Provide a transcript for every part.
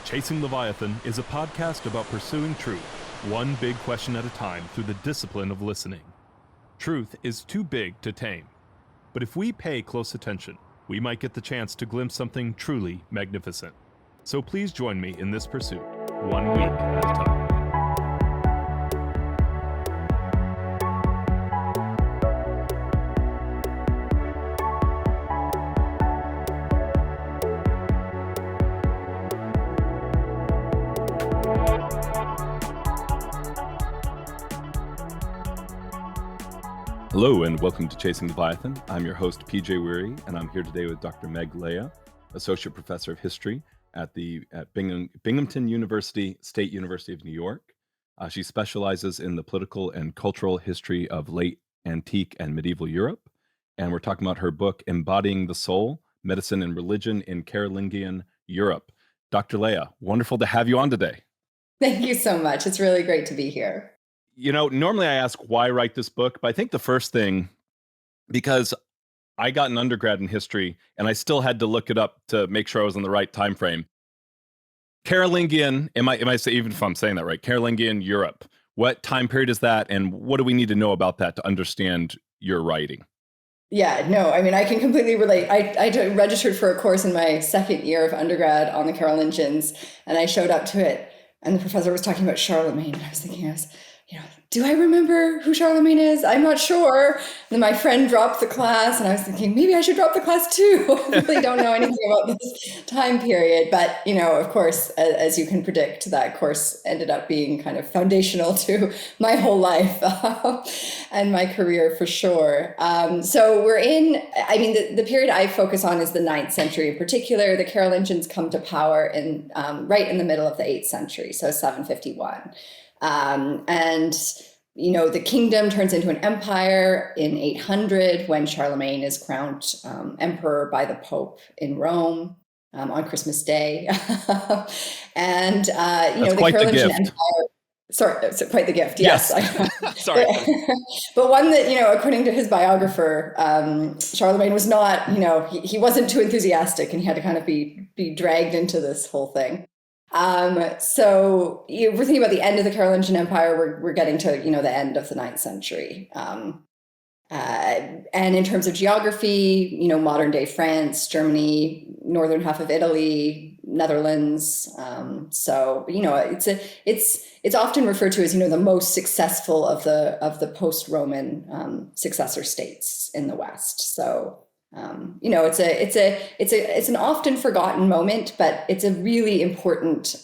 Chasing Leviathan is a podcast about pursuing truth, one big question at a time through the discipline of listening. Truth is too big to tame, but if we pay close attention, we might get the chance to glimpse something truly magnificent. So please join me in this pursuit, 1 week at a time. Hello and welcome to Chasing Leviathan. I'm your host, PJ Wehry, and I'm here today with Dr. Meg Leja, Associate Professor of History at Binghamton University, State University of New York. She specializes in the political and cultural history of late antique and medieval Europe. And we're talking about her book, Embodying the Soul, Medicine and Religion in Carolingian Europe. Dr. Leja, wonderful to have you on today. Thank you so much. It's really great to be here. You know, normally I ask why write this book, but I think the first thing, because I got an undergrad in history and I still had to look it up to make sure I was in the right time frame. Carolingian, am I say, even if I'm saying that right, Carolingian Europe, what time period is that and what do we need to know about that to understand your writing? Yeah, no, I mean, I can completely relate. I registered for a course in my second year of undergrad on the Carolingians, and I showed up to it, and the professor was talking about Charlemagne, and I was thinking, do I remember who Charlemagne is? I'm not sure. And then my friend dropped the class, and I was thinking, maybe I should drop the class too. I really don't know anything about this time period. But, of course, as you can predict, that course ended up being kind of foundational to my whole life and my career for sure. So the period I focus on is the 9th century in particular. The Carolingians come to power in right in the middle of the 8th century, so 751. The kingdom turns into an empire in 800 when Charlemagne is crowned emperor by the Pope in Rome on Christmas Day. And, That's the quite Carolingian the gift. Empire. Sorry, it's quite the gift. Yes. Sorry. But one that, according to his biographer, Charlemagne was not, he wasn't too enthusiastic and he had to kind of be dragged into this whole thing. So we're thinking about the end of the Carolingian Empire. We're getting to, the end of the 9th century. And in terms of geography, modern day France, Germany, northern half of Italy, Netherlands. It's often referred to as, the most successful of the post-Roman successor states in the West. So it's an often forgotten moment, but it's a really important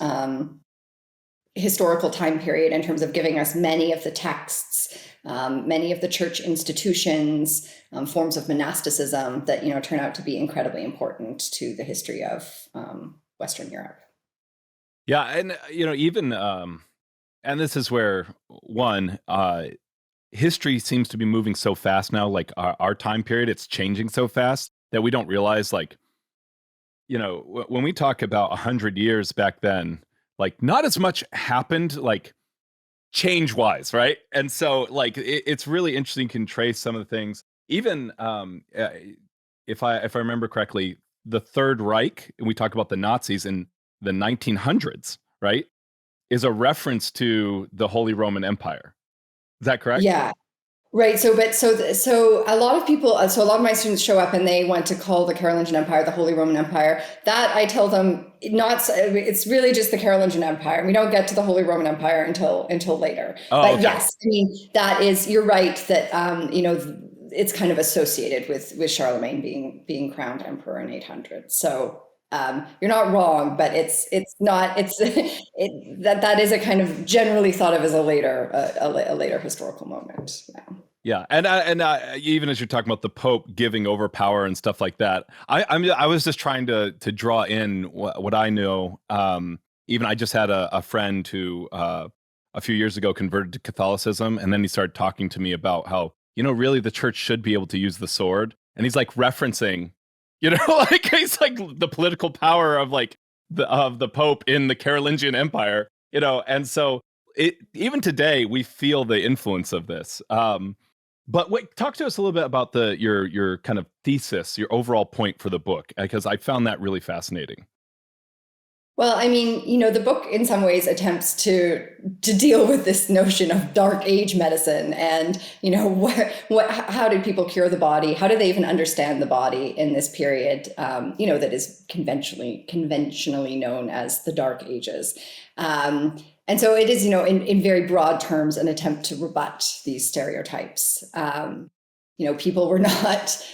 historical time period in terms of giving us many of the texts, many of the church institutions, forms of monasticism that turn out to be incredibly important to the history of Western Europe. Yeah, and even and this is where history seems to be moving so fast now, like our time period, it's changing so fast that we don't realize, when we talk about 100 years back then, not as much happened, change-wise, right? And so, it's really interesting. You can trace some of the things. Even if I remember correctly, the Third Reich, and we talk about the Nazis in the 1900s, right, is a reference to the Holy Roman Empire. Is that correct? Yeah, right. So a lot of people, a lot of my students show up and they want to call the Carolingian Empire the Holy Roman Empire. That I tell them it's really just the Carolingian Empire. We don't get to the Holy Roman Empire until later. Oh, but okay. Yes, I mean, you're right that, it's kind of associated with Charlemagne being crowned emperor in 800. So you're not wrong, but that is a kind of generally thought of as a later historical moment. Yeah, and even as you're talking about the Pope giving over power and stuff like that, I was just trying to draw in what I know. Even I just had a friend who a few years ago converted to Catholicism, and then he started talking to me about how really the church should be able to use the sword, and he's referencing. It's the political power of the Pope in the Carolingian Empire, and so even today we feel the influence of this. But talk to us a little bit about your kind of thesis, your overall point for the book, because I found that really fascinating. Well, I mean, the book in some ways attempts to deal with this notion of dark age medicine, and how did people cure the body? How do they even understand the body in this period? That is conventionally known as the Dark Ages. And so it is, in very broad terms, an attempt to rebut these stereotypes. People were not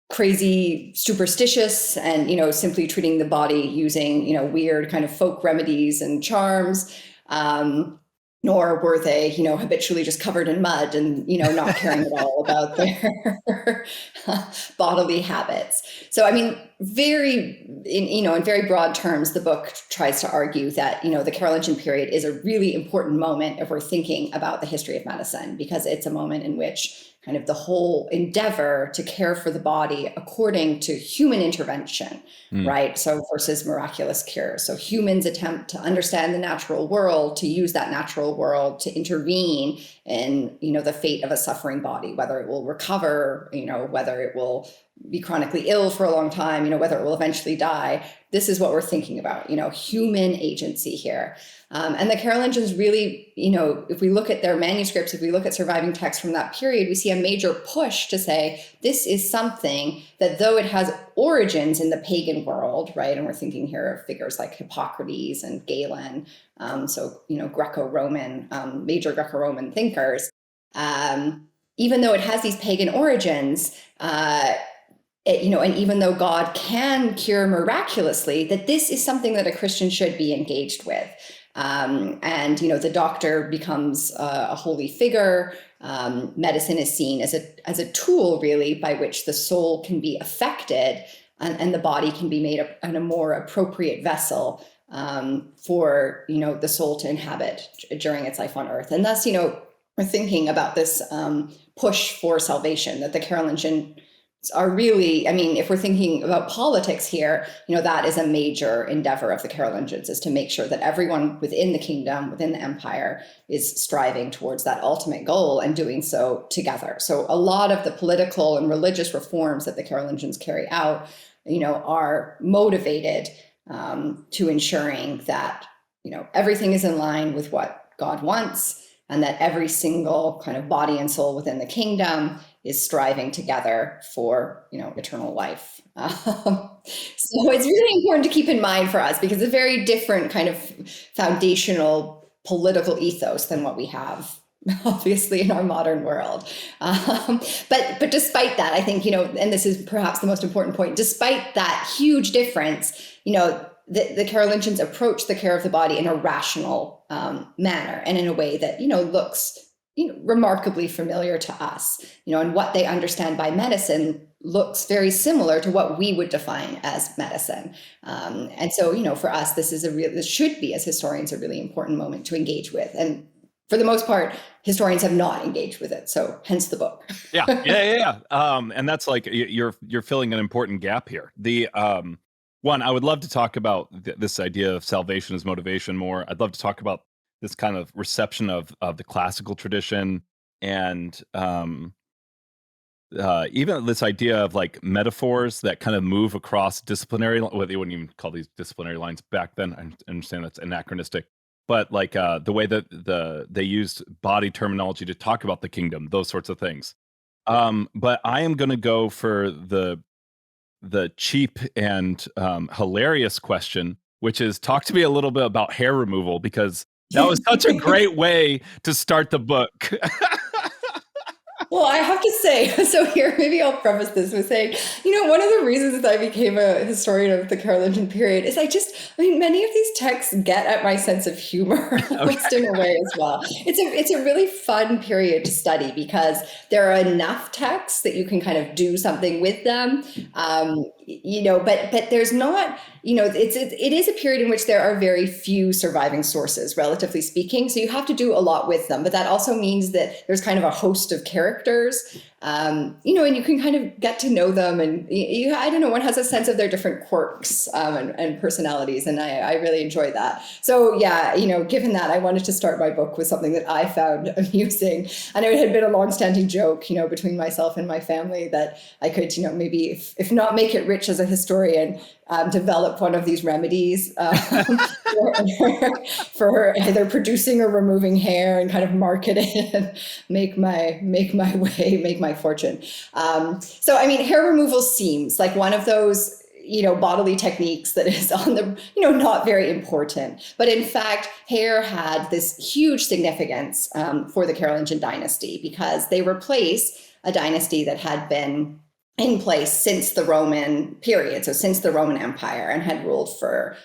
crazy superstitious and simply treating the body using weird kind of folk remedies and charms, nor were they habitually just covered in mud and not caring at all about their bodily habits. So I mean, in very broad terms, the book tries to argue that the Carolingian period is a really important moment if we're thinking about the history of medicine, because it's a moment in which kind of the whole endeavor to care for the body according to human intervention, right? So versus miraculous cure. So humans attempt to understand the natural world, to use that natural world to intervene in, the fate of a suffering body, whether it will recover, whether it will be chronically ill for a long time, whether it will eventually die. This is what we're thinking about, human agency here. And the Carolingians really, if we look at their manuscripts, if we look at surviving texts from that period, we see a major push to say this is something that, though it has origins in the pagan world, right? And we're thinking here of figures like Hippocrates and Galen, Greco-Roman, major Greco-Roman thinkers. Even though it has these pagan origins, and even though God can cure miraculously, that this is something that a Christian should be engaged with. The doctor becomes a holy figure. Medicine is seen as a tool, really, by which the soul can be affected and the body can be made in a more appropriate vessel for the soul to inhabit during its life on earth. And thus, we're thinking about this push for salvation that the Carolingian are really, I mean, if we're thinking about politics here, that is a major endeavor of the Carolingians, is to make sure that everyone within the kingdom, within the empire, is striving towards that ultimate goal and doing so together. So a lot of the political and religious reforms that the Carolingians carry out, are motivated to ensuring that, everything is in line with what God wants, and that every single kind of body and soul within the kingdom is striving together for, eternal life. So it's really important to keep in mind for us, because it's a very different kind of foundational political ethos than what we have, obviously, in our modern world. But despite that, I think, and this is perhaps the most important point, despite that huge difference, the Carolingians approach the care of the body in a rational manner, and in a way that, looks remarkably familiar to us, and what they understand by medicine looks very similar to what we would define as medicine. And so, for us, this should be, as historians, a really important moment to engage with. And for the most part, historians have not engaged with it. So hence the book. Yeah. And that's like, you're filling an important gap here. The one, I would love to talk about this idea of salvation as motivation more. I'd love to talk about this kind of reception of the classical tradition, and even this idea of like metaphors that kind of move across disciplinary, well, they wouldn't even call these disciplinary lines back then. I understand that's anachronistic, but like the way that they used body terminology to talk about the kingdom, those sorts of things. But I am going to go for the cheap and hilarious question, which is, talk to me a little bit about hair removal, because that was such a great way to start the book. Well, I have to say, so here, maybe I'll preface this with saying, one of the reasons that I became a historian of the Carolingian period is many of these texts get at my sense of humor, almost in a way as well. It's a really fun period to study, because there are enough texts that you can kind of do something with them, but there's not, it is a period in which there are very few surviving sources, relatively speaking. So you have to do a lot with them, but that also means that there's kind of a host of characters, and you can kind of get to know them, and I don't know, one has a sense of their different quirks and personalities, and I really enjoy that. So yeah, given that, I wanted to start my book with something that I found amusing, and it had been a long-standing joke, between myself and my family, that I could, maybe if not make it rich as a historian, develop one of these remedies for either producing or removing hair, and kind of market it and make my fortune. So, I mean, hair removal seems like one of those, bodily techniques that is on the, not very important. But in fact, hair had this huge significance for the Carolingian dynasty, because they replace a dynasty that had been in place since the Roman period, so since the Roman Empire, and had ruled for,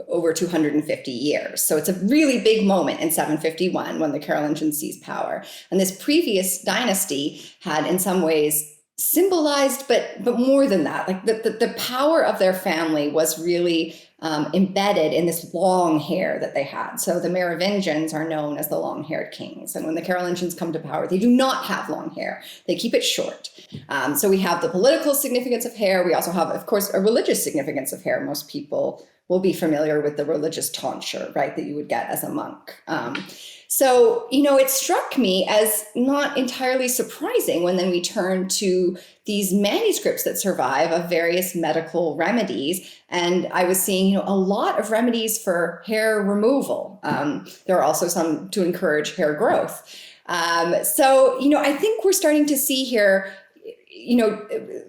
over 250 years. So it's a really big moment in 751 when the Carolingians seize power. And this previous dynasty had in some ways symbolized, but more than that, like the power of their family was really embedded in this long hair that they had. So the Merovingians are known as the long-haired kings. And when the Carolingians come to power, they do not have long hair. They keep it short. So we have the political significance of hair. We also have, of course, a religious significance of hair. Most people will be familiar with the religious tonsure, right, that you would get as a monk. So, it struck me as not entirely surprising when then we turn to these manuscripts that survive of various medical remedies. And I was seeing, a lot of remedies for hair removal. There are also some to encourage hair growth. So, I think we're starting to see here,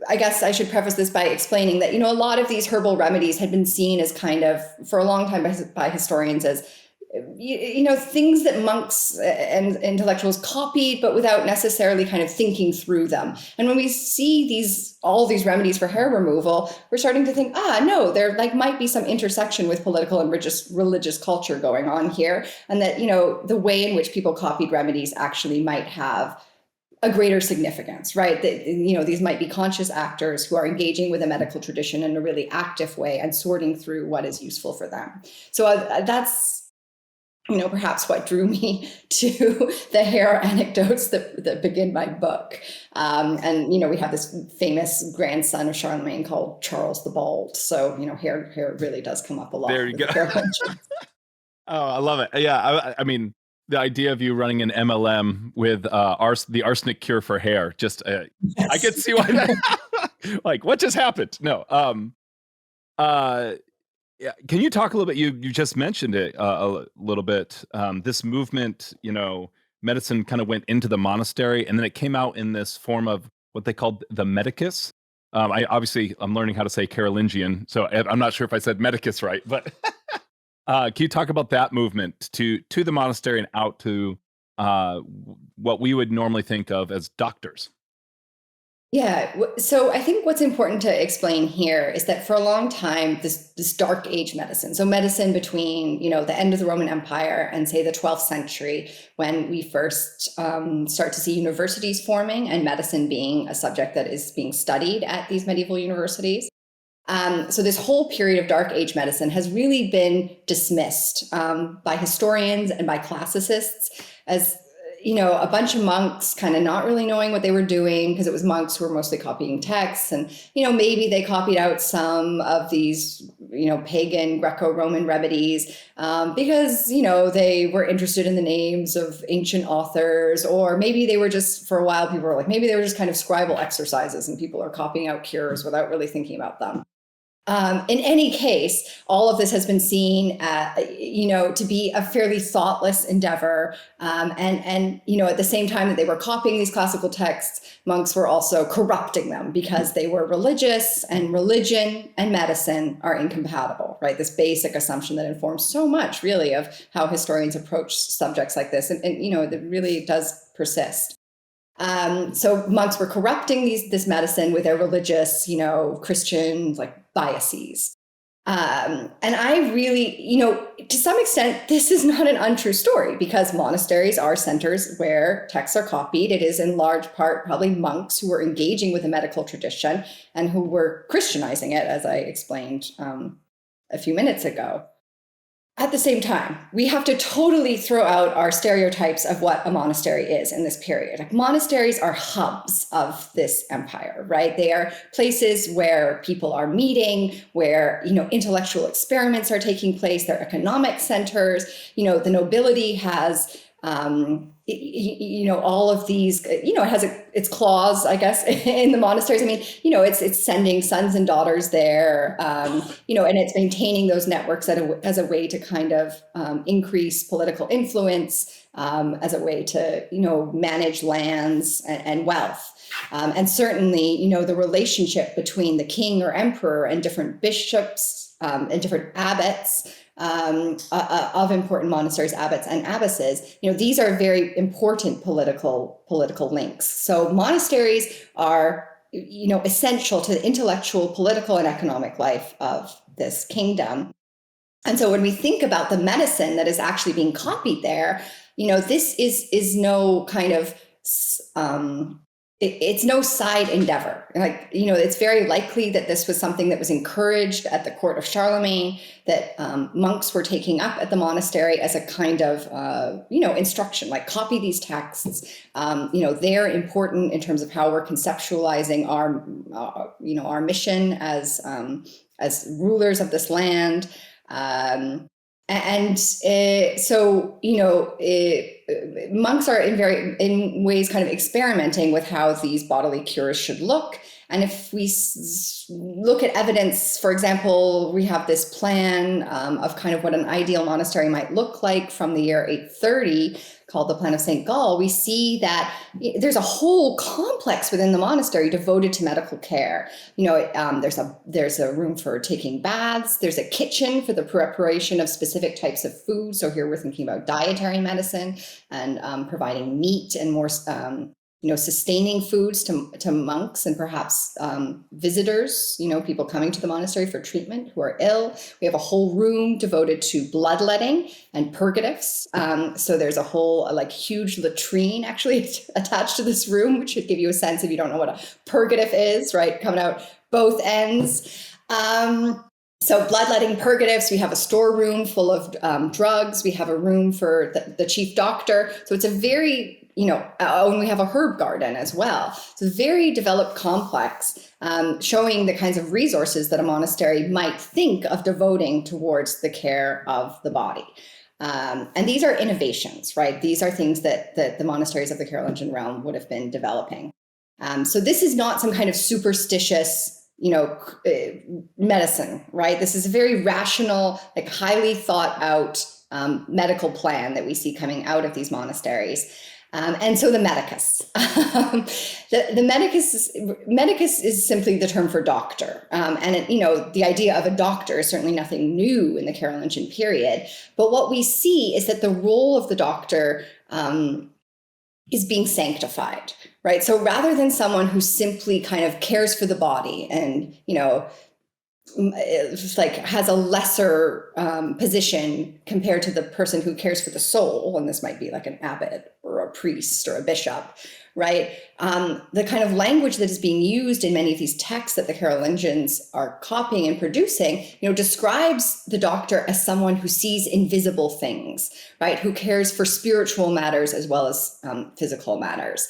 I guess I should preface this by explaining that, a lot of these herbal remedies had been seen as kind of, for a long time by historians, as things that monks and intellectuals copied, but without necessarily kind of thinking through them. And when we see all these remedies for hair removal, we're starting to think, no, there might be some intersection with political and religious culture going on here. And that, the way in which people copied remedies actually might have a greater significance, right? That, these might be conscious actors who are engaging with a medical tradition in a really active way and sorting through what is useful for them. So that's, perhaps what drew me to the hair anecdotes that begin my book. And, we have this famous grandson of Charlemagne called Charles the Bald. So, hair really does come up a lot. There you go. Oh, I love it. Yeah. I mean, the idea of you running an MLM with the arsenic cure for hair, just, yes. I could see why like, what just happened? No. Yeah. Can you talk a little bit? You just mentioned it a little bit. This movement, medicine kind of went into the monastery, and then it came out in this form of what they called the Medicus. I'm learning how to say Carolingian, so I'm not sure if I said Medicus right, but can you talk about that movement to the monastery and out to what we would normally think of as doctors? Yeah. So I think what's important to explain here is that for a long time, this Dark Age medicine, so medicine between, the end of the Roman Empire and say the 12th century, when we first start to see universities forming and medicine being a subject that is being studied at these medieval universities. So this whole period of Dark Age medicine has really been dismissed by historians and by classicists as a bunch of monks kind of not really knowing what they were doing, because it was monks who were mostly copying texts. And, maybe they copied out some of these, pagan Greco-Roman remedies because, they were interested in the names of ancient authors, or maybe they were just, for a while, people were like, maybe they were just kind of scribal exercises and people are copying out cures without really thinking about them. In any case, all of this has been seen, to be a fairly thoughtless endeavor. And at the same time that they were copying these classical texts, monks were also corrupting them because they were religious, and religion and medicine are incompatible, right? This basic assumption that informs so much, really, of how historians approach subjects like this. And it really does persist. So monks were corrupting this medicine with their religious, Christian biases. And I really, to some extent, this is not an untrue story, because monasteries are centers where texts are copied. It is in large part probably monks who were engaging with a medical tradition and who were Christianizing it, as I explained a few minutes ago. At the same time, we have to totally throw out our stereotypes of what a monastery is in this period. Like, monasteries are hubs of this empire, right? They are places where people are meeting, where, intellectual experiments are taking place. They're economic centers. The nobility has all of these, it has its claws, I guess, in the monasteries. I mean, it's sending sons and daughters there, and it's maintaining those networks as a way to kind of increase political influence, as a way to, manage lands and wealth. And certainly, the relationship between the king or emperor and different bishops and different abbots of important monasteries, abbots and abbesses, these are very important political links. So monasteries are, essential to the intellectual, political, and economic life of this kingdom. And so when we think about the medicine that is actually being copied there, this is no kind of it's no side endeavor. Like, it's very likely that this was something that was encouraged at the court of Charlemagne, that monks were taking up at the monastery as a kind of, instruction, like copy these texts. They're important in terms of how we're conceptualizing our mission as rulers of this land. Monks are in ways kind of experimenting with how these bodily cures should look. And if we look at evidence, for example, we have this plan of kind of what an ideal monastery might look like from the year 830, called the Plan of St. Gall. We see that there's a whole complex within the monastery devoted to medical care. There's a room for taking baths. There's a kitchen for the preparation of specific types of food. So here we're thinking about dietary medicine and providing meat and more sustaining foods to monks and perhaps visitors, people coming to the monastery for treatment who are ill. We have a whole room devoted to bloodletting and purgatives. So there's a whole huge latrine actually attached to this room, which should give you a sense, if you don't know what a purgative is, right? Coming out both ends. So bloodletting, purgatives, we have a storeroom full of drugs. We have a room for the chief doctor. So it's a very, and we have a herb garden as well. It's a very developed complex, showing the kinds of resources that a monastery might think of devoting towards the care of the body. And these are innovations, right? These are things that the monasteries of the Carolingian realm would have been developing. So this is not some kind of superstitious medicine, right? This is a very rational, highly thought out medical plan that we see coming out of these monasteries. And so the Medicus. The Medicus is simply the term for doctor. The idea of a doctor is certainly nothing new in the Carolingian period. But what we see is that the role of the doctor is being sanctified, right? So rather than someone who simply kind of cares for the body and, has a lesser position compared to the person who cares for the soul, and this might be like an abbot or a priest or a bishop, right? The kind of language that is being used in many of these texts that the Carolingians are copying and producing, describes the doctor as someone who sees invisible things, right? Who cares for spiritual matters as well as physical matters.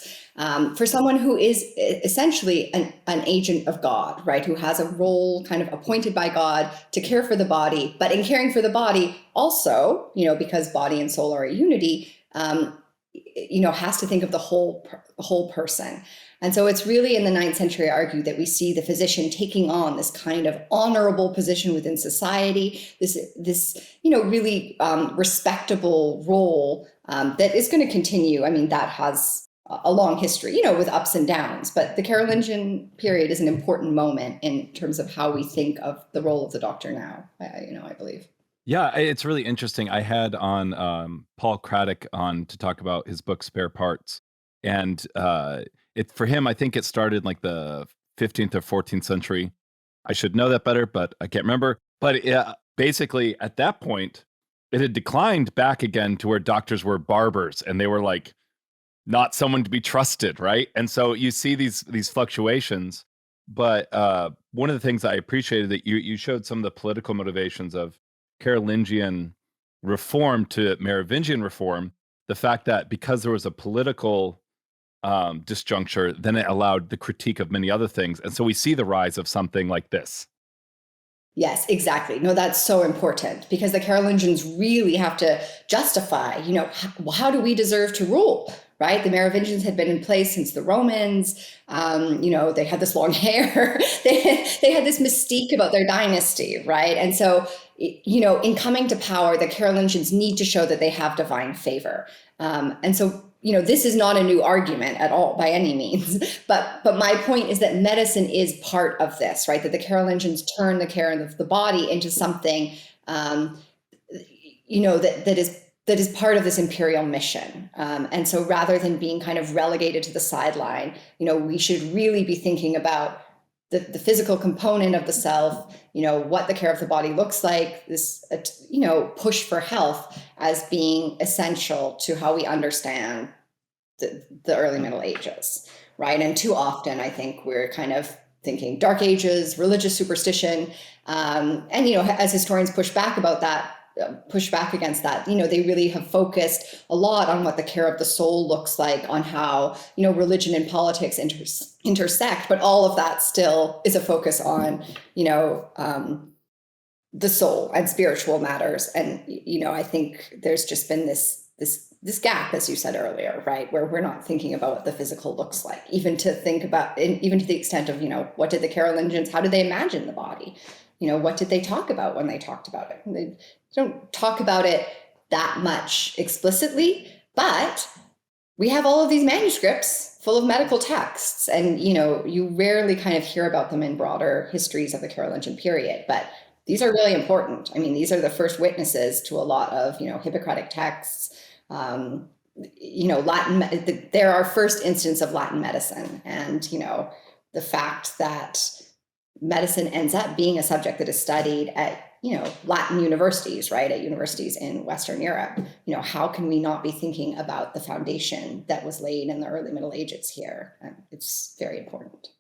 For someone who is essentially an agent of God, right? Who has a role kind of appointed by God to care for the body, but in caring for the body also, because body and soul are a unity, has to think of the whole person. And so it's really in the 9th century, I argue, that we see the physician taking on this kind of honorable position within society, this really respectable role that is going to continue. I mean, that has a long history, with ups and downs, but the Carolingian period is an important moment in terms of how we think of the role of the doctor now, I believe. Yeah, it's really interesting. I had on Paul Craddock on to talk about his book Spare Parts, and for him, I think it started like the 15th or 14th century. I should know that better, but I can't remember. But basically, at that point, it had declined back again to where doctors were barbers, and they were like not someone to be trusted, right? And so you see these fluctuations. But one of the things I appreciated that you showed some of the political motivations of Carolingian reform to Merovingian reform, the fact that because there was a political disjuncture, then it allowed the critique of many other things. And so we see the rise of something like this. Yes, exactly. No, that's so important because the Carolingians really have to justify, how do we deserve to rule, right? The Merovingians had been in place since the Romans. They had this long hair. they had this mystique about their dynasty, right? And so, in coming to power, the Carolingians need to show that they have divine favor. And so, this is not a new argument at all by any means, but my point is that medicine is part of this, right? That the Carolingians turn the care of the body into something, that is part of this imperial mission. And so rather than being kind of relegated to the sideline, we should really be thinking about the physical component of the self, what the care of the body looks like, this, push for health as being essential to how we understand the early Middle Ages, right? And too often, I think we're kind of thinking Dark Ages, religious superstition, and as historians push back against that, they really have focused a lot on what the care of the soul looks like, on how religion and politics intersect, but all of that still is a focus on the soul and spiritual matters. And I think there's just been this gap, as you said earlier, right, where we're not thinking about what the physical looks like, even to the extent of, what did the Carolingians, how did they imagine the body? What did they talk about when they talked about it? They don't talk about it that much explicitly, but we have all of these manuscripts full of medical texts, and, you rarely kind of hear about them in broader histories of the Carolingian period, but these are really important. I mean, these are the first witnesses to a lot of, Hippocratic texts. Latin, they're our first instance of Latin medicine. And, the fact that medicine ends up being a subject that is studied at, Latin universities, right? At universities in Western Europe, how can we not be thinking about the foundation that was laid in the early Middle Ages here? It's very important.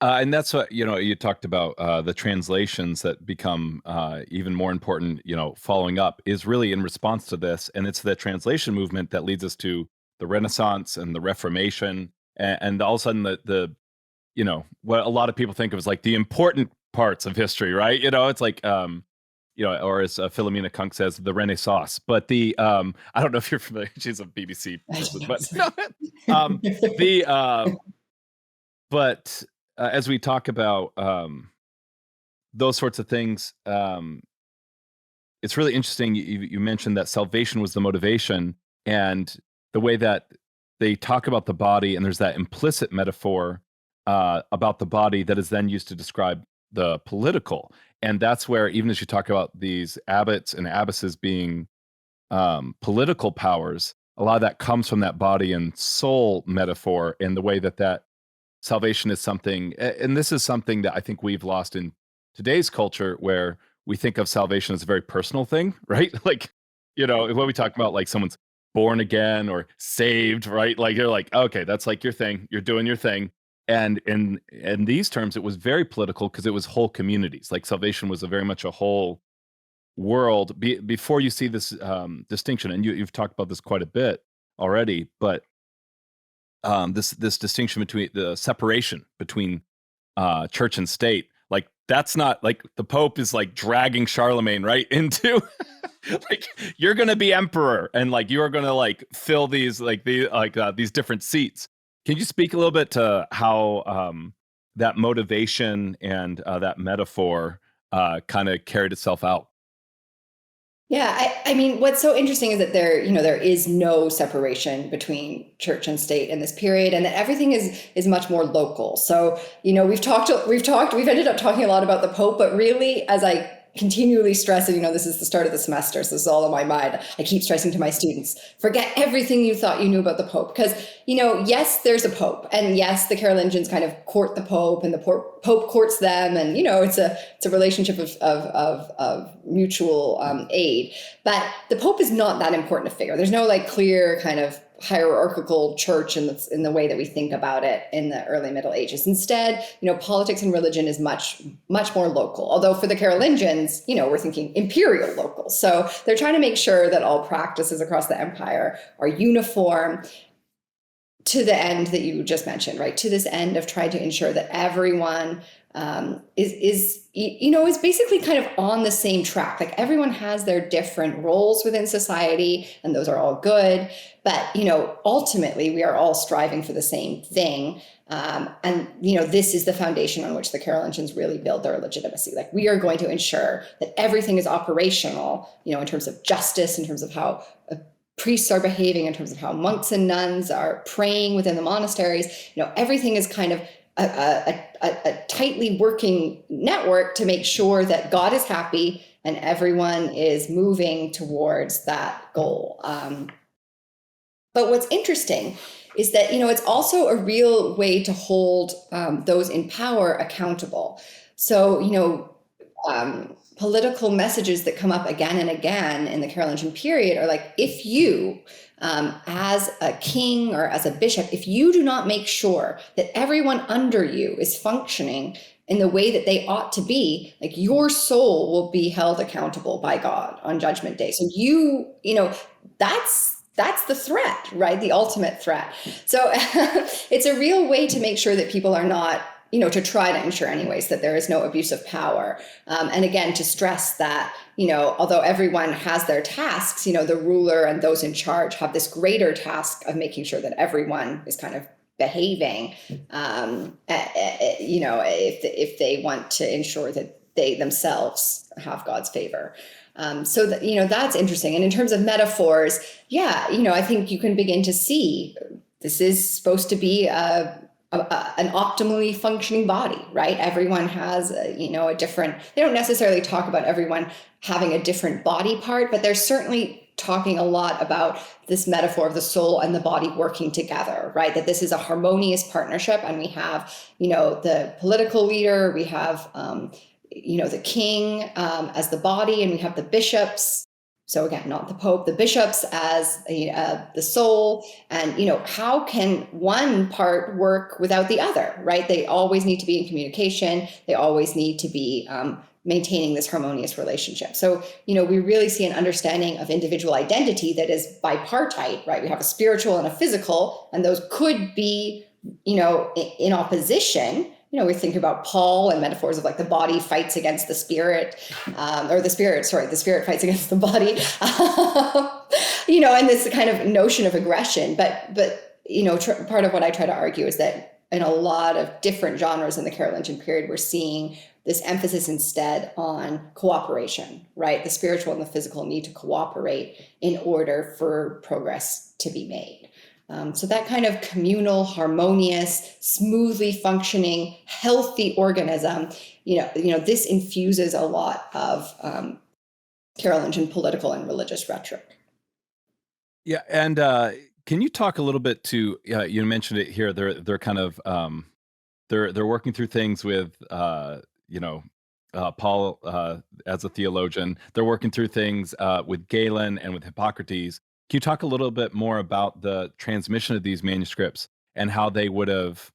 And that's what, you talked about the translations that become even more important, following up is really in response to this. And it's the translation movement that leads us to the Renaissance and the Reformation. And all of a sudden the what a lot of people think of as like the important parts of history, right? It's like, or as Philomena Kunk says, the Renaissance. But I don't know if you're familiar, she's a BBC person, but as we talk about those sorts of things, it's really interesting. You mentioned that salvation was the motivation, and the way that they talk about the body, and there's that implicit metaphor about the body that is then used to describe the political. And that's where, even as you talk about these abbots and abbesses being political powers, a lot of that comes from that body and soul metaphor, and the way that salvation is something, and this is something that I think we've lost in today's culture, where we think of salvation as a very personal thing, right? Like, when we talk about like someone's born again or saved, right? Like you're like, okay, that's like your thing. You're doing your thing. And in these terms, it was very political because it was whole communities. Like salvation was very much a whole world. Before you see this distinction, and you've talked about this quite a bit already, but this distinction between the separation between church and state, like that's not like the Pope is like dragging Charlemagne right into like you're gonna be emperor and like you are gonna like fill these these different seats. Can you speak a little bit to how that motivation and that metaphor kind of carried itself out? Yeah, I mean, what's so interesting is that there is no separation between church and state in this period, and that everything is much more local. So, we've ended up talking a lot about the Pope, but really, as I continually stress, and this is the start of the semester, so this is all on my mind. I keep stressing to my students, forget everything you thought you knew about the Pope, because yes, there's a Pope, and yes, the Carolingians kind of court the Pope, and the Pope courts them, and it's a relationship of mutual aid. But the Pope is not that important a figure. There's no like clear kind of hierarchical church in the way that we think about it in the early Middle Ages. Instead, politics and religion is much more local. Although for the Carolingians, we're thinking imperial local. So they're trying to make sure that all practices across the empire are uniform, to the end that you just mentioned, right? To this end of trying to ensure that everyone is basically kind of on the same track. Like everyone has their different roles within society, and those are all good. But, ultimately we are all striving for the same thing. And this is the foundation on which the Carolingians really build their legitimacy. Like we are going to ensure that everything is operational, in terms of justice, in terms of how priests are behaving, in terms of how monks and nuns are praying within the monasteries. Everything is kind of a tightly working network to make sure that God is happy and everyone is moving towards that goal. But what's interesting is that, it's also a real way to hold those in power accountable. So, political messages that come up again and again in the Carolingian period are like, if you, as a king or as a bishop, if you do not make sure that everyone under you is functioning in the way that they ought to be, like your soul will be held accountable by God on Judgment Day. So that's the threat, right? The ultimate threat. So it's a real way to make sure that people are not, to try to ensure anyways that there is no abuse of power. And again, to stress that, although everyone has their tasks, the ruler and those in charge have this greater task of making sure that everyone is kind of behaving, if they want to ensure that they themselves have God's favor. So that, that's interesting. And in terms of metaphors, I think you can begin to see this is supposed to be an optimally functioning body, right? Everyone has, a different, they don't necessarily talk about everyone having a different body part, but they're certainly talking a lot about this metaphor of the soul and the body working together, right? That this is a harmonious partnership. And we have, the political leader, we have, the king as the body, and we have the bishops. So again, not the Pope, the bishops as the soul. And, how can one part work without the other, right? They always need to be in communication. They always need to be maintaining this harmonious relationship. So, we really see an understanding of individual identity that is bipartite, right? We have a spiritual and a physical, and those could be, in opposition. We think about Paul and metaphors of like the body fights against the spirit, the spirit fights against the body, and this kind of notion of aggression. But part of what I try to argue is that in a lot of different genres in the Carolingian period, we're seeing this emphasis instead on cooperation, right? The spiritual and the physical need to cooperate in order for progress to be made. So that kind of communal, harmonious, smoothly functioning, healthy organism, this infuses a lot of Carolingian political and religious rhetoric. Yeah, and can you talk a little bit to? You mentioned it here. They're kind of they're working through things with Paul as a theologian. They're working through things with Galen and with Hippocrates. Can you talk a little bit more about the transmission of these manuscripts and how they would have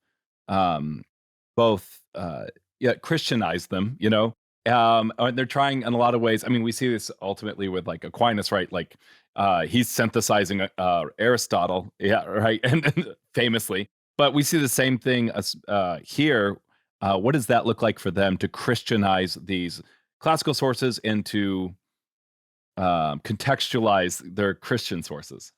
both Christianized them, and they're trying in a lot of ways. I mean, we see this ultimately with like Aquinas, right? Like he's synthesizing Aristotle, right, and famously. But we see the same thing as here. What does that look like for them to Christianize these classical sources into contextualize their Christian sources?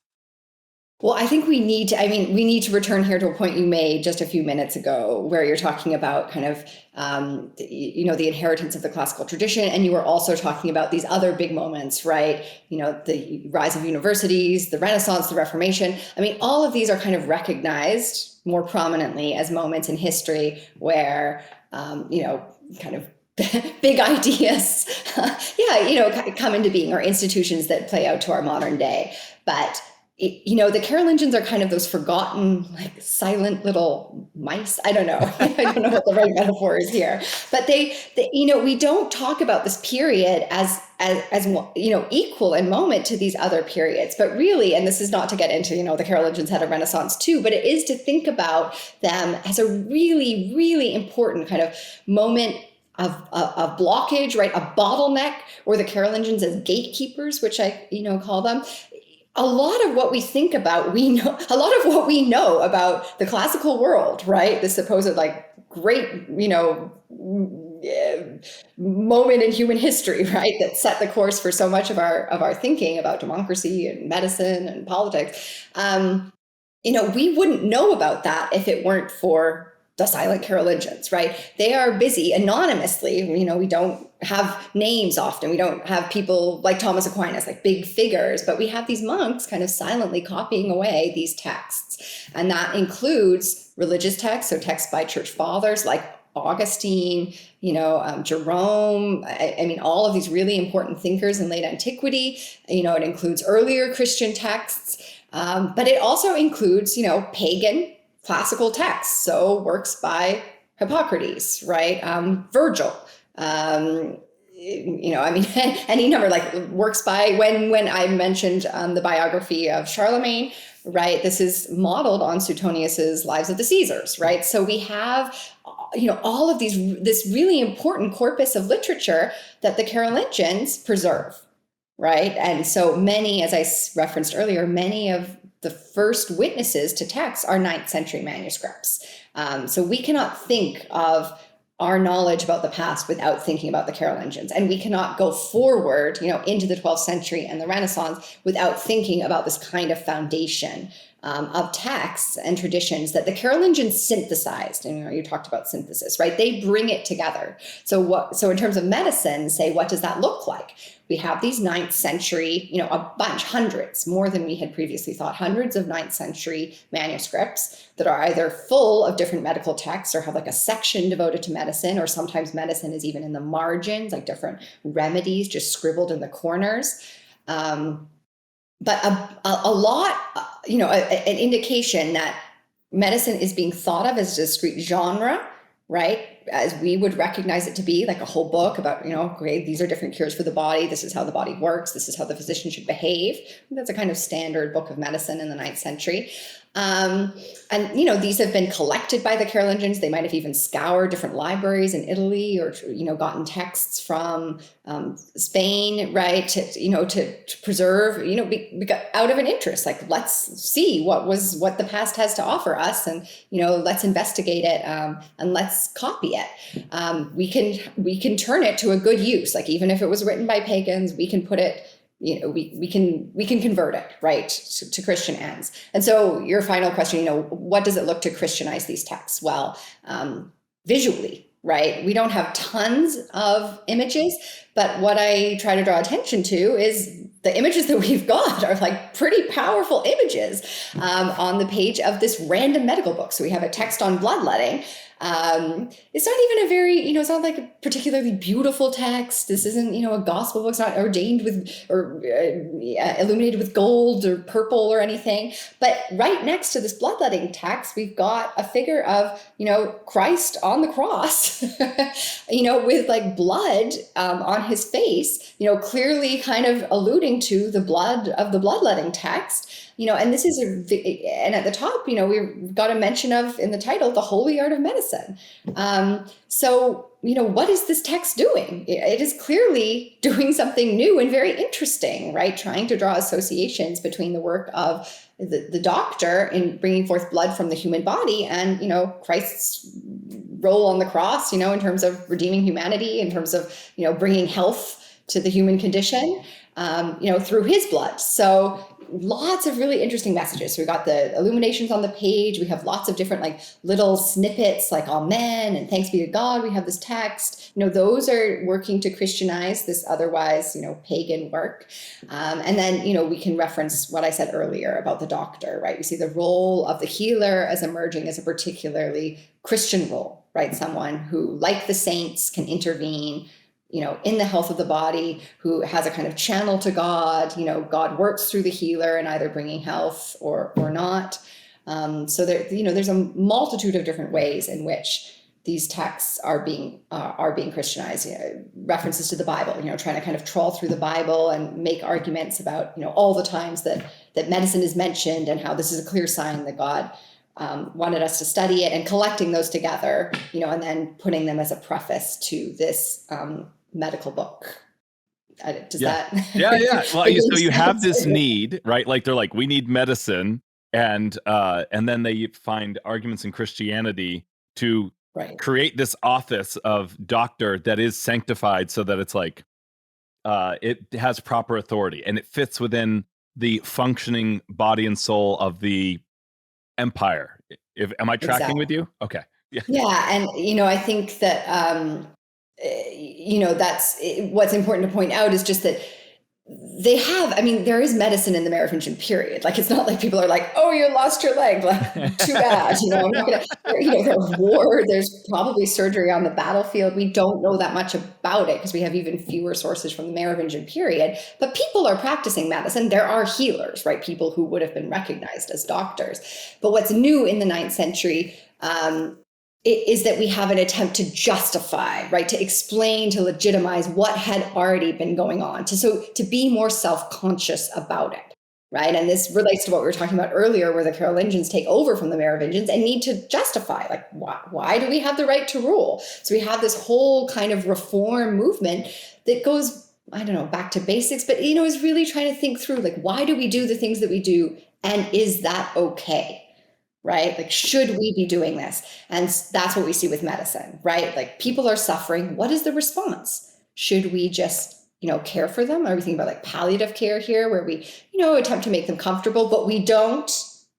Well, I think we need to return here to a point you made just a few minutes ago, where you're talking about kind of, the inheritance of the classical tradition. And you were also talking about these other big moments, right? The rise of universities, the Renaissance, the Reformation. I mean, all of these are kind of recognized more prominently as moments in history where, kind of big ideas, come into being, or institutions that play out to our modern day. But the Carolingians are kind of those forgotten, like silent little mice. I don't know. I don't know what the right metaphor is here, but they we don't talk about this period as equal in moment to these other periods. But really, and this is not to get into, the Carolingians had a Renaissance too, but it is to think about them as a really, really important kind of moment of blockage, right? A bottleneck, or the Carolingians as gatekeepers, which I, call them, a lot of what we think about, we know, a lot of what we know about the classical world, right? The supposed like great, moment in human history, right? That set the course for so much of our thinking about democracy and medicine and politics. We wouldn't know about that if it weren't for the silent Carolingians, right? They are busy anonymously. We don't have names often. We don't have people like Thomas Aquinas, like big figures, but we have these monks kind of silently copying away these texts. And that includes religious texts, so texts by church fathers like Augustine, Jerome, all of these really important thinkers in late antiquity. It includes earlier Christian texts, but it also includes, pagan classical texts. So works by Hippocrates, right? Virgil, any number, like works by, when I mentioned the biography of Charlemagne, right? This is modeled on Suetonius's Lives of the Caesars, right? So we have, all of this really important corpus of literature that the Carolingians preserve, right? And so many, as I referenced earlier, many of the first witnesses to texts are 9th century manuscripts. So we cannot think of our knowledge about the past without thinking about the Carolingians. And we cannot go forward, into the 12th century and the Renaissance without thinking about this kind of foundation of texts and traditions that the Carolingians synthesized. And you talked about synthesis, right? They bring it together. So in terms of medicine, say, what does that look like? We have these 9th century, a bunch, hundreds, more than we had previously thought, hundreds of 9th century manuscripts that are either full of different medical texts or have like a section devoted to medicine, or sometimes medicine is even in the margins, like different remedies just scribbled in the corners. But a lot, an indication that medicine is being thought of as a discrete genre, right? As we would recognize it to be, like a whole book about, great, these are different cures for the body. This is how the body works. This is how the physician should behave. That's a kind of standard book of medicine in the 9th century. And these have been collected by the Carolingians. They might have even scoured different libraries in Italy, or, gotten texts from Spain, right? To preserve, out of an interest, like, let's see what the past has to offer us, and, let's investigate it, and let's copy it. We can turn it to a good use. Like, even if it was written by pagans, we can put it, we can convert it, right, to Christian ends. And so your final question, what does it look to Christianize these texts? Well, visually, right? We don't have tons of images, but what I try to draw attention to is the images that we've got are like pretty powerful images on the page of this random medical book. So we have a text on bloodletting. It's not even a very, it's not like a particularly beautiful text. This isn't, a gospel book. It's not ordained with, or illuminated with gold or purple or anything. But right next to this bloodletting text, we've got a figure of, Christ on the cross, with like blood on his face, clearly kind of alluding to the blood of the bloodletting text. And this is and at the top, we've got a mention of, in the title, the holy art of medicine. So, what is this text doing? It is clearly doing something new and very interesting, right? Trying to draw associations between the work of the doctor in bringing forth blood from the human body and, Christ's role on the cross, in terms of redeeming humanity, in terms of, bringing health to the human condition, through his blood. So lots of really interesting messages. So we got the illuminations on the page. We have lots of different like little snippets like amen and thanks be to God. We have this text, those are working to Christianize this otherwise, pagan work. And then, we can reference what I said earlier about the doctor, right? We see the role of the healer as emerging as a particularly Christian role, right? Someone who, like the saints, can intervene in the health of the body, who has a kind of channel to God. God works through the healer in either bringing health or not. So there's a multitude of different ways in which these texts are being Christianized. References to the Bible, trying to kind of trawl through the Bible and make arguments about, all the times that medicine is mentioned and how this is a clear sign that God wanted us to study it, and collecting those together, and then putting them as a preface to this medical book. Does Yeah. that? Yeah. Well, It so you makes have sense. this need, right? Like they're like, we need medicine, and then they find arguments in Christianity to Right. create this office of doctor that is sanctified, so that it's like it has proper authority and it fits within the functioning body and soul of the empire. Am I tracking with Exactly. you? Okay. Yeah. Yeah, and I think that that's what's important to point out is just that they have. I mean, there is medicine in the Merovingian period. Like, it's not like people are like, "Oh, you lost your leg. Like, too bad." I'm not gonna. There's war. There's probably surgery on the battlefield. We don't know that much about it because we have even fewer sources from the Merovingian period. But people are practicing medicine. There are healers, right? People who would have been recognized as doctors. But what's new in the 9th century is that we have an attempt to justify, right, to explain, to legitimize what had already been going on, to be more self-conscious about it, right? And this relates to what we were talking about earlier, where the Carolingians take over from the Merovingians and need to justify, like, why do we have the right to rule? So we have this whole kind of reform movement that goes, I don't know, back to basics, but is really trying to think through, like, why do we do the things that we do, and is that okay? Right? Like, should we be doing this? And that's what we see with medicine, right? Like, people are suffering. What is the response? Should we just, care for them? Are we thinking about like palliative care here, where we, attempt to make them comfortable, but we don't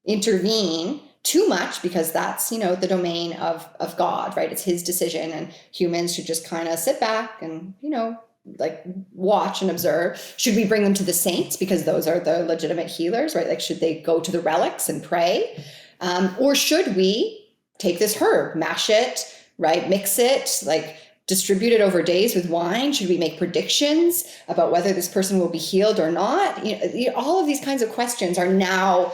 intervene too much because that's, the domain of God, right? It's his decision, and humans should just kind of sit back and, like, watch and observe. Should we bring them to the saints because those are the legitimate healers, right? Like, should they go to the relics and pray? Or should we take this herb, mash it, right, mix it, like distribute it over days with wine? Should we make predictions about whether this person will be healed or not? All of these kinds of questions are now,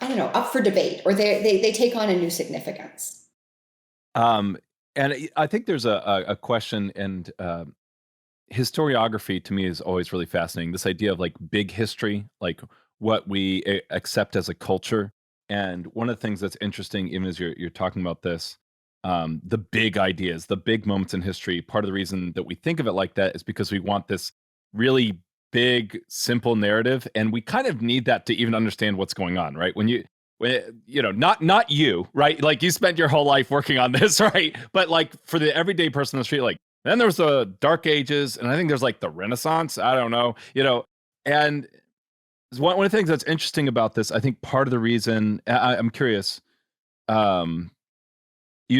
I don't know, up for debate, or they take on a new significance. And I think there's a question, and historiography to me is always really fascinating. This idea of like big history, like what we accept as a culture. And one of the things that's interesting, even as you're talking about this, the big ideas, the big moments in history, part of the reason that we think of it like that is because we want this really big, simple narrative, and we kind of need that to even understand what's going on, right? Not you, right? Like, you spent your whole life working on this, right? But like, for the everyday person on the street, like, then there's the Dark Ages, and I think there's like the Renaissance. I don't know, and one of the things that's interesting about this, I think part of the reason I'm curious, you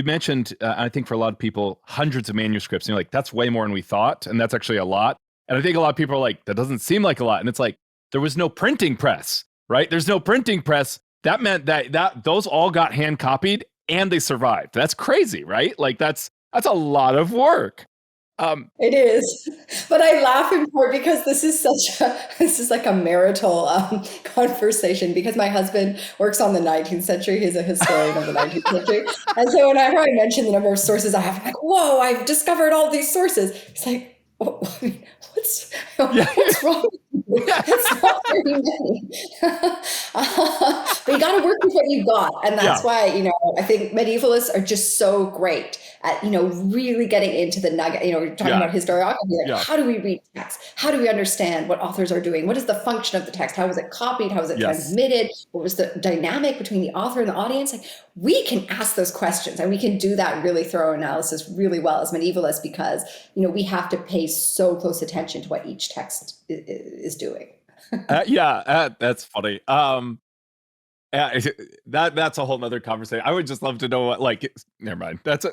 mentioned, I think for a lot of people, hundreds of manuscripts, and you're like, that's way more than we thought, and that's actually a lot. And I think a lot of people are like, that doesn't seem like a lot. And it's like, there was no printing press, right? There's no printing press. That meant that those all got hand copied and they survived. That's crazy, right? Like, that's a lot of work. It is, but I laugh in part because this is like a marital conversation, because my husband works on the 19th century. He's a historian of the 19th century. And so whenever I mention the number of sources I have, I'm like, whoa, I've discovered all these sources. He's like, what's wrong with you? That's not very many. But you got to work with what you got. And that's why, I think medievalists are just so great at, really getting into the nugget. We're talking about historiography. Like, how do we read text? How do we understand what authors are doing? What is the function of the text? How was it copied? How was it transmitted? What was the dynamic between the author and the audience? Like, we can ask those questions, and we can do that really thorough analysis really well as medievalists, because, we have to pay so close attention to what each text is doing. That's funny. That's a whole nother conversation. I would just love to know what, like, never mind. That's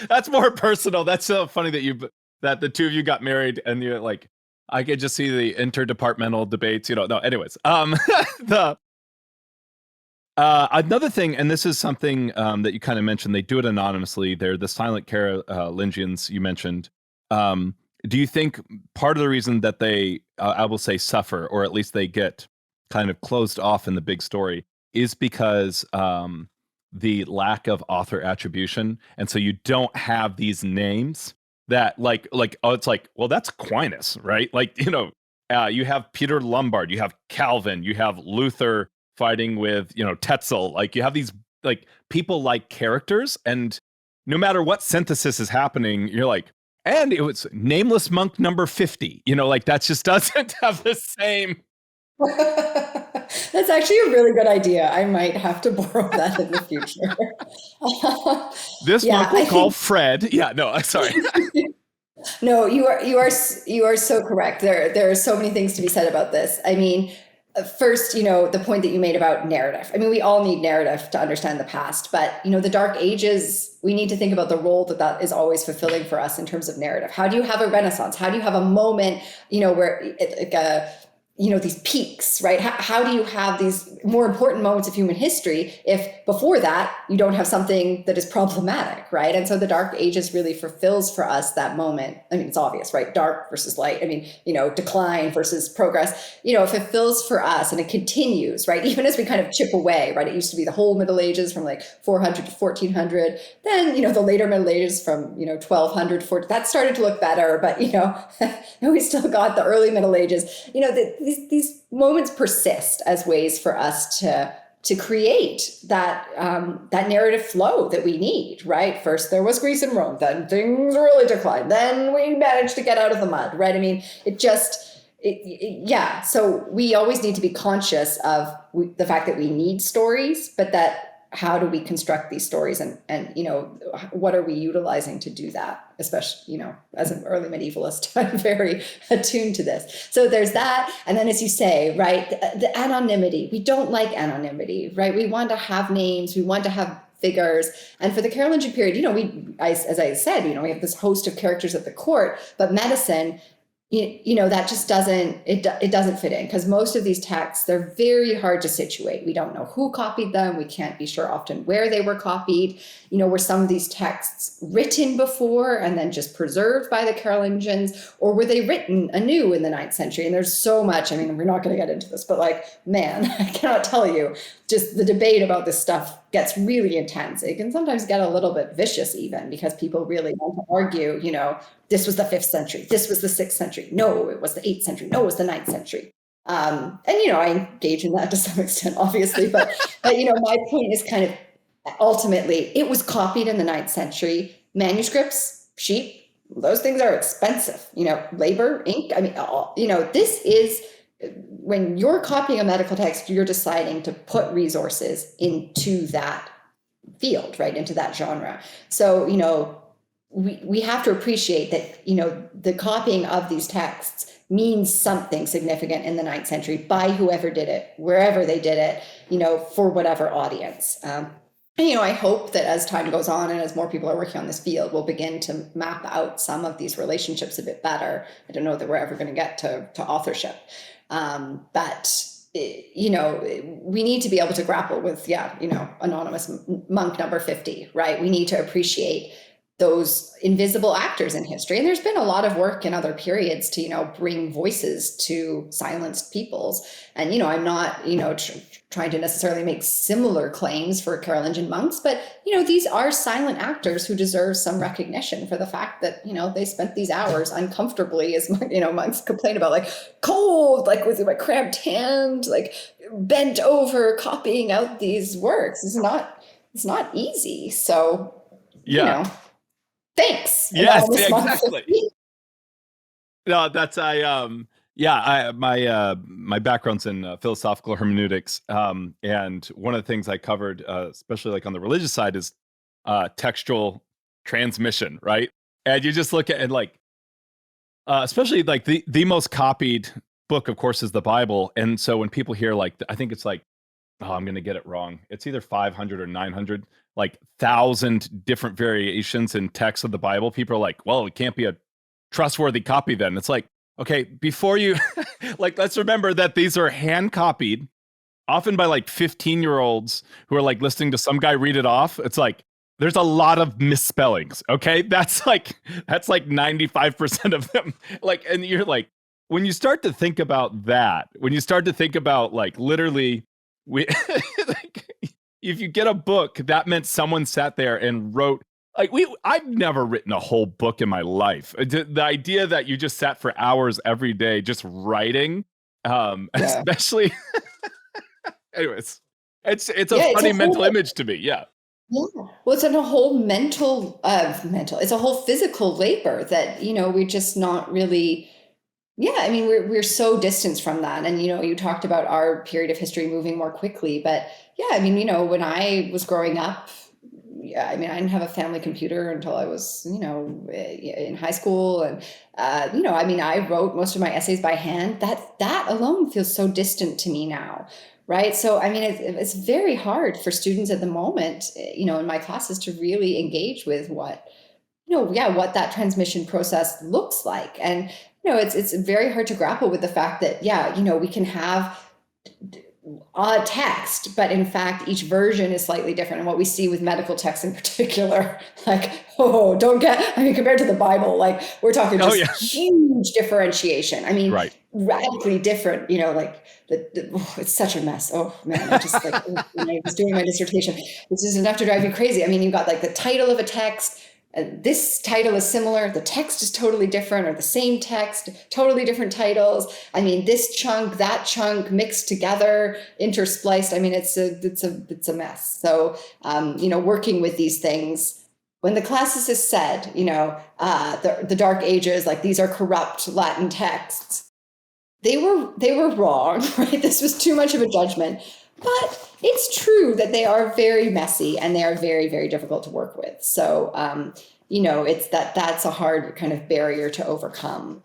that's more personal. That's so funny that the two of you got married, and you're like, I could just see the interdepartmental debates. No, anyways, another thing, and this is something that you kind of mentioned, they do it anonymously. They're the silent Carolingians you mentioned. Do you think part of the reason that they, I will say, suffer, or at least they get kind of closed off in the big story, is because the lack of author attribution, and so you don't have these names that like it's like, well, that's Aquinas, right? Like, you have Peter Lombard, you have Calvin, you have Luther fighting with Tetzel. Like, you have these like people like characters, and no matter what synthesis is happening, you're like, And it was nameless monk number 50. Like that just doesn't have the same. That's actually a really good idea. I might have to borrow that in the future. This Yeah, monk we'll I call think Fred. Yeah, no, sorry. no, you are so correct. There are so many things to be said about this. I mean, first, the point that you made about narrative. I mean, we all need narrative to understand the past, but the Dark Ages, we need to think about the role that is always fulfilling for us in terms of narrative. How do you have a Renaissance? How do you have a moment, where these peaks, right? How do you have these more important moments of human history if before that you don't have something that is problematic, right? And so the Dark Ages really fulfills for us that moment. I mean, it's obvious, right? Dark versus light. I mean, decline versus progress. It fulfills for us, and it continues, right? Even as we kind of chip away, right? It used to be the whole Middle Ages from like 400 to 1400. Then, the later Middle Ages from 1200 to that started to look better, but we still got the early Middle Ages. These moments persist as ways for us to create that narrative flow that we need, right? First there was Greece and Rome, then things really declined, then we managed to get out of the mud, right? I mean, yeah. So we always need to be conscious of the fact that we need stories, but that how do we construct these stories, and what are we utilizing to do that? Especially, as an early medievalist, I'm very attuned to this. So there's that. And then, as you say, right, the anonymity, we don't like anonymity, right? We want to have names, we want to have figures. And for the Carolingian period, as I said, we have this host of characters at the court, but medicine, that just doesn't fit in, because most of these texts, they're very hard to situate. We don't know who copied them. We can't be sure often where they were copied. Were some of these texts written before and then just preserved by the Carolingians, or were they written anew in the 9th century? And there's so much, I mean, we're not going to get into this, but man, I cannot tell you, just the debate about this stuff gets really intense. It can sometimes get a little bit vicious even, because people really want to argue, this was the 5th century, this was the 6th century, no, it was the 8th century, no, it was the 9th century. And I engage in that to some extent, obviously, but my point is kind of, ultimately, it was copied in the 9th century. Manuscripts, sheep, those things are expensive, labor, ink. I mean, this is, when you're copying a medical text, you're deciding to put resources into that field, right, into that genre. So, we have to appreciate that, the copying of these texts means something significant in the 9th century by whoever did it, wherever they did it, for whatever audience. And, I hope that as time goes on and as more people are working on this field, we'll begin to map out some of these relationships a bit better. I don't know that we're ever going to get to authorship. But we need to be able to grapple with, anonymous monk number 50, right? We need to appreciate those invisible actors in history. And there's been a lot of work in other periods to, bring voices to silenced peoples. And, I'm not, trying to necessarily make similar claims for Carolingian monks, but, these are silent actors who deserve some recognition for the fact that, they spent these hours uncomfortably, as, monks complain about, cold, with my cramped hand, bent over, copying out these works. It's not easy. So, Yeah. Thanks. Yes, exactly. No, that's my background's in philosophical hermeneutics, and one of the things I covered, especially on the religious side, is textual transmission, right? And you just look at it especially the most copied book, of course, is the Bible. And so when people hear I think it's I'm going to get it wrong. It's either 500 or 900, 1,000 different variations in text of the Bible. People are like, well, it can't be a trustworthy copy then. It's okay, before you, let's remember that these are hand copied, often by 15-year-olds who are listening to some guy read it off. It's there's a lot of misspellings. Okay. That's 95% of them. And you're when you start to think about that, when you start to think about literally, we if you get a book, that meant someone sat there and wrote. I've never written a whole book in my life. The idea that you just sat for hours every day just writing, especially. Anyways, it's a funny mental image to me. Yeah. Yeah. Well, it's a whole it's a whole physical labor that, we're just not really, yeah, I mean, we're so distanced from that. And, you talked about our period of history moving more quickly, but yeah, I mean, when I was growing up, yeah, I mean, I didn't have a family computer until I was, in high school. And, I mean, I wrote most of my essays by hand. That alone feels so distant to me now. Right. So, I mean, it's very hard for students at the moment, in my classes to really engage with what that transmission process looks like. And, it's very hard to grapple with the fact that, yeah, we can have a text, but in fact, each version is slightly different. And what we see with medical texts in particular, like, compared to the Bible, like we're talking Oh, just yeah. huge differentiation. I mean, Right. radically different, like it's such a mess. Oh man, I just like, when I was doing my dissertation, this is enough to drive you crazy. I mean, you've got like the title of a text, and this title is similar, the text is totally different, or the same text, totally different titles. I mean, this chunk, that chunk mixed together, interspliced. I mean, it's a mess. So, working with these things, when the classicist said, the Dark Ages, like these are corrupt Latin texts, they were wrong, right? This was too much of a judgment. But it's true that they are very messy and they are very, very difficult to work with. So, it's that's a hard kind of barrier to overcome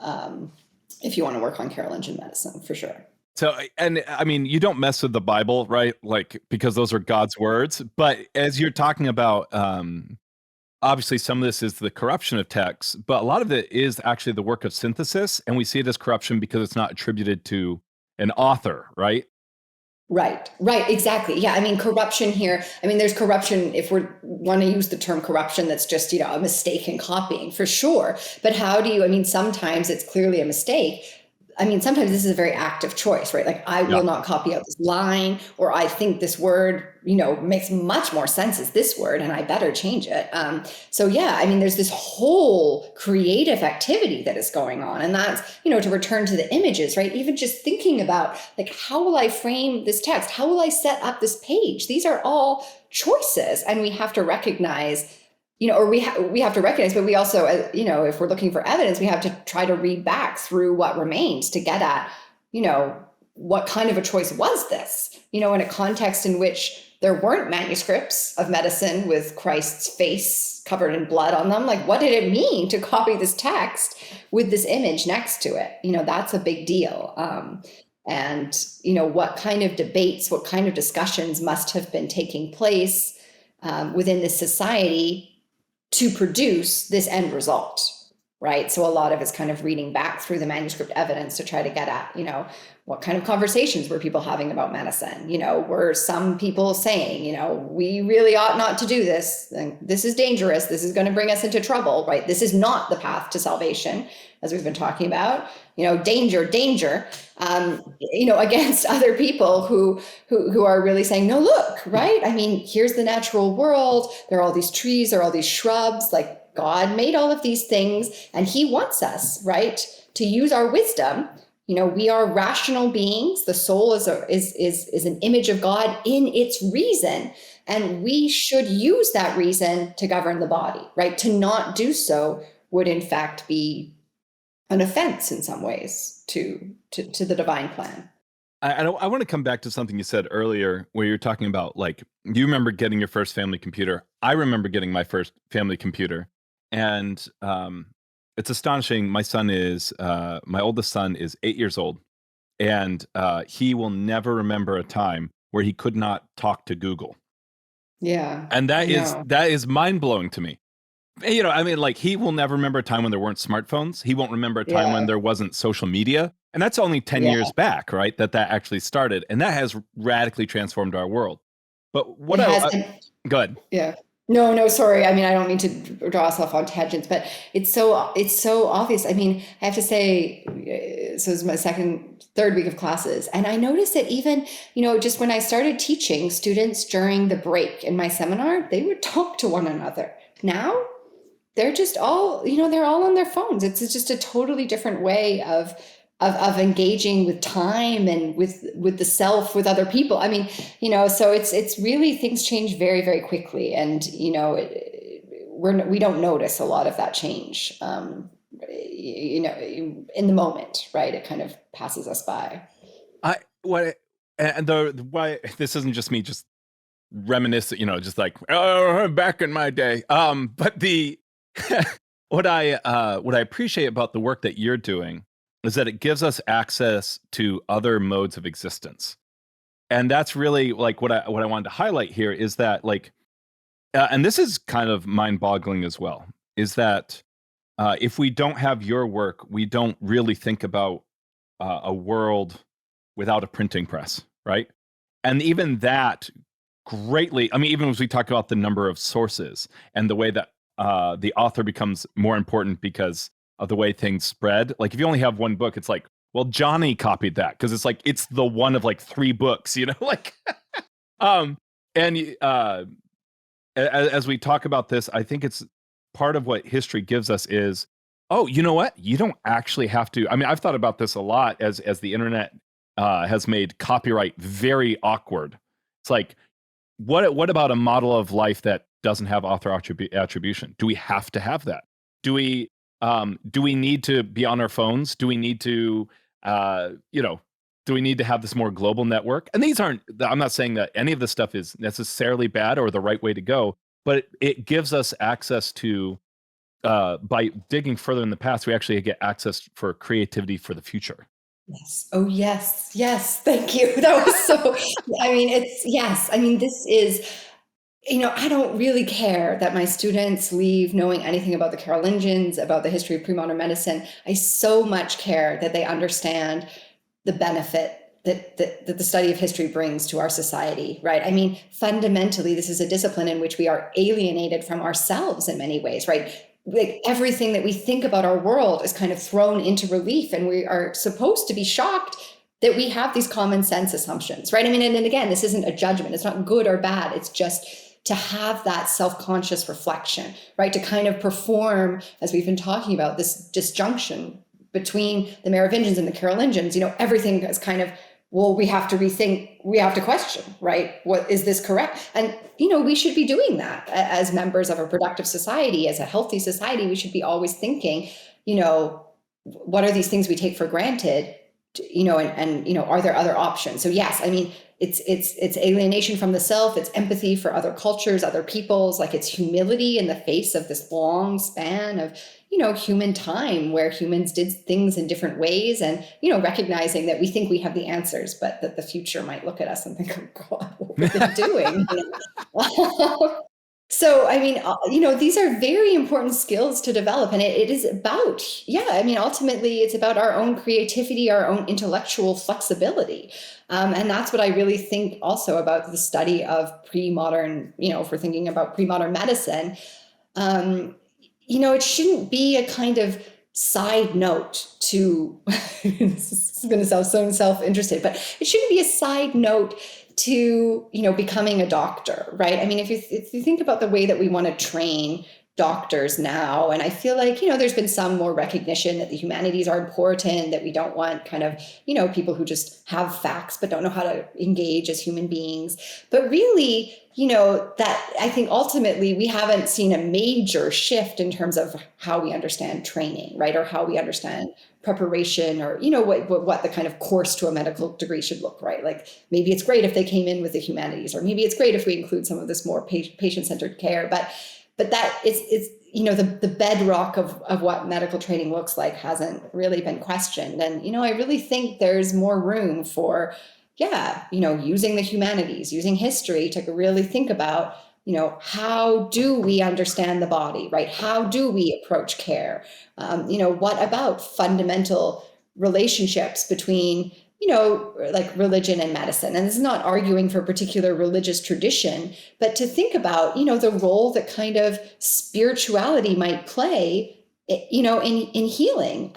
if you want to work on Carolingian medicine, for sure. So, and I mean, you don't mess with the Bible, right? Like, because those are God's words. But as you're talking about, obviously some of this is the corruption of texts, but a lot of it is actually the work of synthesis. And we see it as corruption because it's not attributed to an author, right? Right, exactly. Yeah, I mean, corruption here. I mean, there's corruption if we want to use the term corruption, that's just, a mistake in copying, for sure. But I mean, sometimes it's clearly a mistake. I mean, sometimes this is a very active choice, right? Like, I Yeah. will not copy out this line, or I think this word, makes much more sense as this word, and I better change it. So yeah, I mean, there's this whole creative activity that is going on, and that's, to return to the images, right? Even just thinking about, like, how will I frame this text? How will I set up this page? These are all choices, and we have to recognize, or we have to recognize, but we also, if we're looking for evidence, we have to try to read back through what remains to get at, what kind of a choice was this, in a context in which there weren't manuscripts of medicine with Christ's face covered in blood on them. Like, what did it mean to copy this text with this image next to it? That's a big deal. And, what kind of debates, what kind of discussions must have been taking place within this society to produce this end result, right? So a lot of it's kind of reading back through the manuscript evidence to try to get at, what kind of conversations were people having about medicine? Were some people saying, we really ought not to do this, and this is dangerous, this is going to bring us into trouble, right? This is not the path to salvation, as we've been talking about, danger, against other people who are really saying, no, look, right? I mean, here's the natural world. There are all these trees, there are all these shrubs, like God made all of these things, and he wants us, right, to use our wisdom. We are rational beings. The soul is an image of God in its reason, and we should use that reason to govern the body, right? To not do so would in fact be an offense in some ways to the divine plan. I want to come back to something you said earlier where you're talking about, like, you remember getting your first family computer. I remember getting my first family computer. And it's astonishing. My oldest son is 8 years old. And he will never remember a time where he could not talk to Google. Yeah. And I know. that is mind-blowing to me. I mean, like, he will never remember a time when there weren't smartphones. He won't remember a time when Yeah. there wasn't social media. And that's only 10 Yeah. years back, right? That actually started. And that has radically transformed our world. But what It has. go ahead. Yeah. No, sorry. I mean, I don't mean to draw us off on tangents, but it's so obvious. I mean, I have to say, so this is my third week of classes, and I noticed that even, just when I started teaching students during the break in my seminar, they would talk to one another. Now, they're just all, they're all on their phones. It's just a totally different way of of engaging with time and with the self, with other people. I mean, so it's really, things change very, very quickly, and we don't notice a lot of that change. In the moment, right? It kind of passes us by. Why this isn't just me just reminiscent, just like, oh, back in my day. But the what I appreciate about the work that you're doing is that it gives us access to other modes of existence. And that's really like what I wanted to highlight here is that, like, and this is kind of mind-boggling as well, is that if we don't have your work, we don't really think about a world without a printing press, right? And even that greatly, I mean, even as we talk about the number of sources and the way that the author becomes more important because of the way things spread. Like, if you only have one book, it's like, well, Johnny copied that because it's like, it's the one of like 3 books, like, and as we talk about this, I think it's part of what history gives us is, oh, you know what? You don't actually have to. I mean, I've thought about this a lot as the internet has made copyright very awkward. It's like, what about a model of life that doesn't have author attribution? Do we have to have that? Do we need to be on our phones? Do we need to do we need to have this more global network? And these aren't, I'm not saying that any of this stuff is necessarily bad or the right way to go, but it gives us access to, by digging further in the past, we actually get access for creativity for the future. Yes. Oh, yes. Yes. Thank you. That was so, I mean, yes. I mean, this is, I don't really care that my students leave knowing anything about the Carolingians, about the history of pre-modern medicine. I so much care that they understand the benefit that the study of history brings to our society, right? I mean, fundamentally, this is a discipline in which we are alienated from ourselves in many ways, right? Like, everything that we think about our world is kind of thrown into relief, and we are supposed to be shocked that we have these common sense assumptions, right? I mean, and again, this isn't a judgment. It's not good or bad. It's just to have that self-conscious reflection, right? To kind of perform, as we've been talking about, this disjunction between the Merovingians and the Carolingians. Everything is kind of, well, we have to rethink, we have to question, right? What is this correct? And, we should be doing that as members of a productive society, as a healthy society. We should be always thinking, what are these things we take for granted, and are there other options? So yes, I mean, it's alienation from the self, it's empathy for other cultures, other peoples, like it's humility in the face of this long span of, human time where humans did things in different ways, and, recognizing that we think we have the answers, but that the future might look at us and think, oh God, what were they doing? So, I mean, these are very important skills to develop, and it is about, I mean, ultimately it's about our own creativity, our own intellectual flexibility. And that's what I really think also about the study of pre-modern, if we're thinking about pre-modern medicine, it shouldn't be a kind of side note to, this is going to sound so self-interested, but it shouldn't be a side note to, becoming a doctor, right? I mean, if you think about the way that we want to train doctors now, and I feel like, there's been some more recognition that the humanities are important, that we don't want kind of, people who just have facts but don't know how to engage as human beings. But really, that I think ultimately we haven't seen a major shift in terms of how we understand training, right? Or how we understand preparation, or, what the kind of course to a medical degree should look, right? Like, maybe it's great if they came in with the humanities, or maybe it's great if we include some of this more patient-centered care, but that it's the bedrock of what medical training looks like hasn't really been questioned. And, I really think there's more room for, using the humanities, using history to really think about, how do we understand the body, right? How do we approach care? What about fundamental relationships between, like religion and medicine? And this is not arguing for a particular religious tradition, but to think about, the role that kind of spirituality might play, in healing,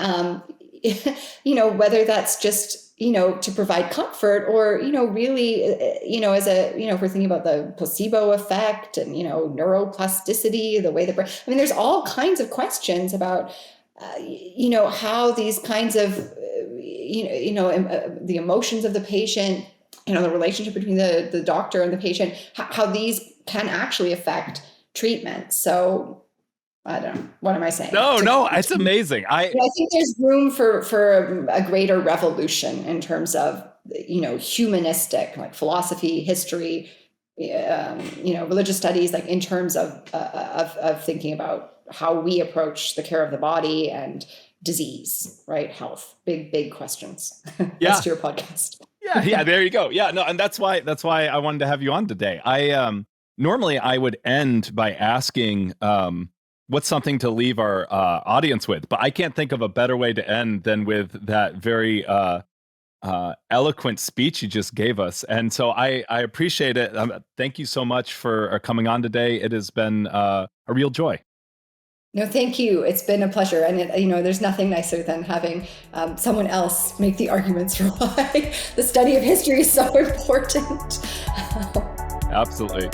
whether that's just, to provide comfort, or, really, as a, if we're thinking about the placebo effect and, neuroplasticity, the way the brain, I mean, there's all kinds of questions about, how these kinds of, the emotions of the patient, the relationship between the doctor and the patient, how these can actually affect treatment. So I don't know. What am I saying? No, it's amazing. I think there's room for a greater revolution in terms of, humanistic, like philosophy, history, religious studies, like in terms of thinking about how we approach the care of the body and disease, right? Health, big questions. Yeah. That's your podcast. Yeah, there you go. Yeah, no, and that's why I wanted to have you on today. I normally I would end by asking what's something to leave our audience with, but I can't think of a better way to end than with that very eloquent speech you just gave us. And so I appreciate it. Thank you so much for coming on today. It has been a real joy. No, thank you. It's been a pleasure. And there's nothing nicer than having someone else make the arguments for why the study of history is so important. Absolutely.